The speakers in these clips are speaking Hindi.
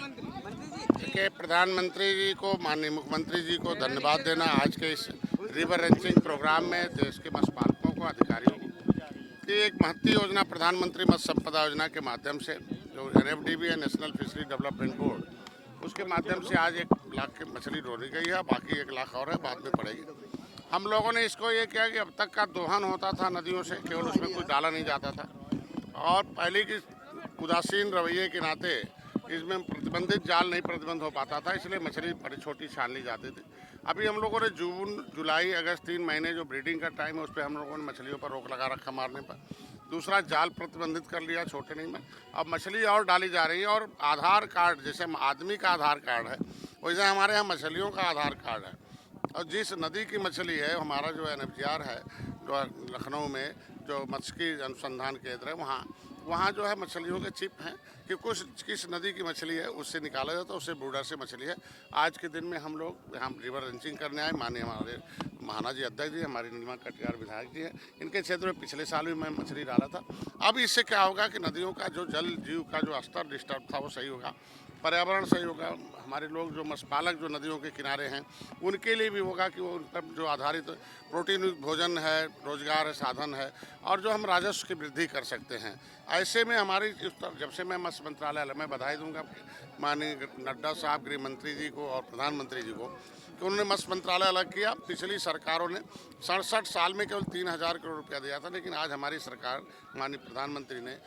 देखिए, प्रधानमंत्री जी को, माननीय मुख्यमंत्री जी को धन्यवाद देना आज के इस रिवर रैंचिंग प्रोग्राम में देश के मत्स्य पालकों को, अधिकारियों को, कि एक महती योजना प्रधानमंत्री मत्स्य संपदा योजना के माध्यम से जो NFDB है, नेशनल फिशरी डेवलपमेंट बोर्ड, उसके माध्यम से आज 1 लाख की मछली ढोली गई है। बाकी 1 लाख और है, बाद में पड़ेगी। हम लोगों ने इसको ये किया कि अब तक का दोहन होता था नदियों से, केवल उसमें कुछ डाला नहीं जाता था, और पहले की उदासीन रवैये के नाते इसमें प्रतिबंधित जाल नहीं प्रतिबंध हो पाता था, इसलिए मछली बड़ी छोटी छान ली जाती थी। अभी हम लोगों ने जून, जुलाई, अगस्त 3 महीने जो ब्रीडिंग का टाइम है, उस पर हम लोगों ने मछलियों पर रोक लगा रखा मारने पर। दूसरा, जाल प्रतिबंधित कर लिया छोटे नहीं में। अब मछली और डाली जा रही है, और आधार कार्ड जैसे आदमी का आधार कार्ड है, वैसे हमारे यहाँ मछलियों का आधार कार्ड है। और जिस नदी की मछली है, हमारा जो NFGR है, जो लखनऊ में जो मत्स्यिकी अनुसंधान केंद्र है, वहाँ जो है मछलियों के चिप हैं कि किस नदी की मछली है, उससे निकाला जाता है, उससे बॉर्डर से मछली है। आज के दिन में हम लोग यहाँ रिवर रैंचिंग करने आए। माननीय हमारे महाना जी अध्यक्ष जी, हमारी नीलिमा कटियार विधायक जी हैं, इनके क्षेत्र में पिछले साल भी मैं मछली डाला था। अब इससे क्या होगा कि नदियों का जो जल जीव का जो स्तर डिस्टर्ब था वो सही होगा, पर्यावरण सही होगा। हमारे लोग जो मत्स्य पालक जो नदियों के किनारे हैं, उनके लिए भी होगा कि वो उन पर जो आधारित प्रोटीन युक्त भोजन है, रोजगार है, साधन है, और जो हम राजस्व की वृद्धि कर सकते हैं। ऐसे में हमारी जब से मैं मत्स्य मंत्रालय, मैं बधाई दूंगा माननीय नड्डा साहब, गृह मंत्री जी को और प्रधानमंत्री जी को, कि उन्होंने मत्स्य मंत्रालय अलग किया। पिछली सरकारों ने 67 साल में केवल 3000 करोड़ रुपया दिया था, लेकिन आज हमारी सरकार, माननीय प्रधानमंत्री ने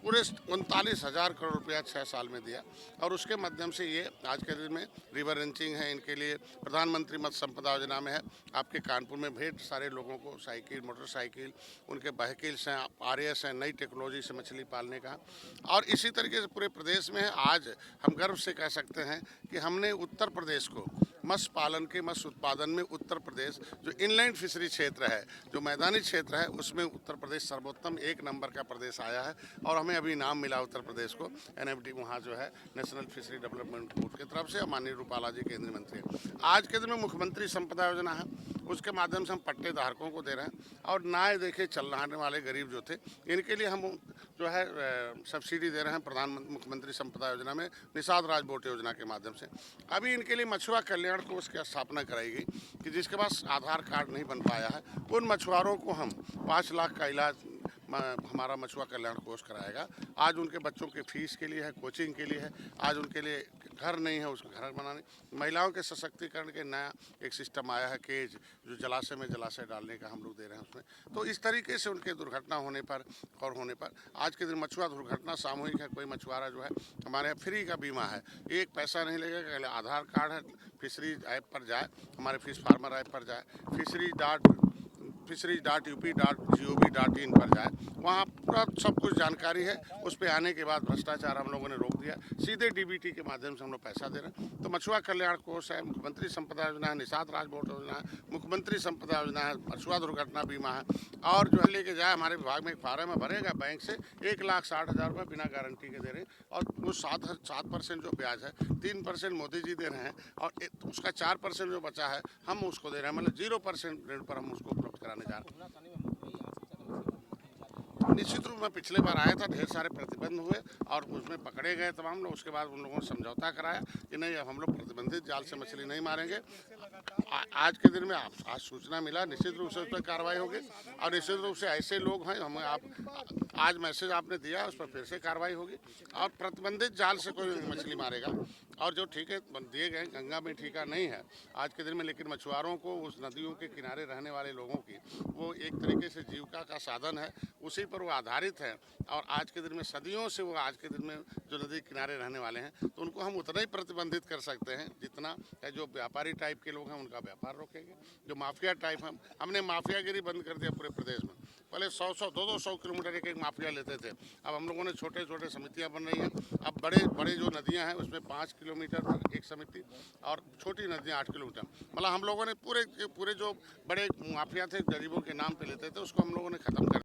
पूरे 39,000 करोड़ रुपया 6 साल में दिया, और उसके माध्यम से ये आज के दिन में रिवर रैंचिंग है, इनके लिए प्रधानमंत्री मत्स्य संपदा योजना में है। आपके कानपुर में ढेर सारे लोगों को साइकिल, मोटरसाइकिल, उनके व्हीकल्स हैं, RAS हैं, नई टेक्नोलॉजी से मछली पालने का, और इसी तरीके से पूरे प्रदेश में है। आज हम गर्व से कह सकते हैं कि हमने उत्तर प्रदेश को मत्स्य पालन के, मत्स्य उत्पादन में उत्तर प्रदेश जो इनलैंड फिशरी क्षेत्र है, जो मैदानी क्षेत्र है, उसमें उत्तर प्रदेश सर्वोत्तम 1 नंबर का प्रदेश आया है। और हमें अभी इनाम मिला उत्तर प्रदेश को NFD, वहाँ जो है नेशनल फिशरी डेवलपमेंट बोर्ड की तरफ से, माननीय रूपाला जी केंद्रीय मंत्री। आज के दिन में मुख्यमंत्री संपदा योजना है, उसके माध्यम से हम पट्टे धारकों को दे रहे हैं, और नाव देखे चलने वाले गरीब जो थे, इनके लिए हम जो है सब्सिडी दे रहे हैं प्रधानमंत्री मुख्यमंत्री संपदा योजना में, निषाद राज बोट योजना के माध्यम से। अभी इनके लिए मछुआ कल्याण कोष की स्थापना कराई गई कि जिसके पास आधार कार्ड नहीं बन पाया है, उन मछुआरों को हम 5 लाख का इलाज हमारा मछुआ कल्याण कोष कराएगा। आज उनके बच्चों के फीस के लिए है, कोचिंग के लिए है, आज उनके लिए घर नहीं है, उसको घर बनाने, महिलाओं के सशक्तिकरण के नया एक सिस्टम आया है, केज, जो जलाशय में जलाशय डालने का हम लोग दे रहे हैं उसमें। तो इस तरीके से उनके दुर्घटना होने पर और होने पर आज के दिन मछुआ दुर्घटना सामूहिक है। कोई मछुआरा जो है हमारे यहाँ फ्री का बीमा है, 1 पैसा नहीं लगेगा। आधार कार्ड है, फिशरीज ऐप पर जाए, हमारे फिश फार्मर ऐप पर जाए, fisheries.up.gov.in पर जाए, वहाँ पूरा सब कुछ जानकारी है। उस पर आने के बाद भ्रष्टाचार हम लोगों ने रोक दिया, सीधे DBT के माध्यम से हम लोग पैसा दे रहे हैं। तो मछुआ कल्याण कोष है, मुख्यमंत्री संपदा योजना है, निषाद राज बोट योजना है, मुख्यमंत्री संपदा योजना है, मछुआ दुर्घटना बीमा है, और जो है लेके जाए हमारे विभाग में एक फार्म है, भरेगा बैंक से 1,60,000 रुपये बिना गारंटी के दे रहे हैं, और वो 7% जो ब्याज है, 3% मोदी जी दे रहे हैं, और उसका 4% जो बचा है हम उसको दे रहे हैं, मतलब 0% ऋण पर हम उसको उपलब्ध कराने जा रहे हैं। निश्चित रूप में पिछले बार आया था, ढेर सारे प्रतिबंध हुए और उसमें पकड़े गए तमाम लोग। उसके बाद उन लोगों ने समझौता कराया कि नहीं, अब हम लोग प्रतिबंधित जाल से मछली नहीं मारेंगे। आज के दिन में आज सूचना मिला, निश्चित रूप से उस पर कार्रवाई होगी, और निश्चित रूप से ऐसे लोग हैं, हमें आज मैसेज आपने दिया, उस पर फिर से कार्रवाई होगी, और प्रतिबंधित जाल से कोई मछली मारेगा। और जो ठीके दिए गए गंगा में ठीका नहीं है आज के दिन में, लेकिन मछुआरों को, उस नदियों के किनारे रहने वाले लोगों की वो एक तरीके से जीविका का साधन है, उसी पर वो आधारित है। और आज के दिन में सदियों से वो आज के दिन में जो नदी किनारे रहने वाले हैं, तो उनको हम उतना ही प्रतिबंधित कर सकते हैं जितना जो व्यापारी टाइप के लोग हैं उनका व्यापार रोकेंगे। जो माफिया टाइप हमने माफियागिरी बंद कर दिया पूरे प्रदेश में। पहले 100-100, 200 किलोमीटर एक माफिया लेते थे, अब हम लोगों ने छोटे छोटे समितियां बन रही हैं। अब बड़े बड़े जो नदियां हैं उसमें 5 किलोमीटर पर एक समिति, और छोटी नदियां 8 किलोमीटर। मतलब हम लोगों ने पूरे जो बड़े माफिया थे, गरीबों के नाम पे लेते थे, उसको हम लोगों ने खत्म कर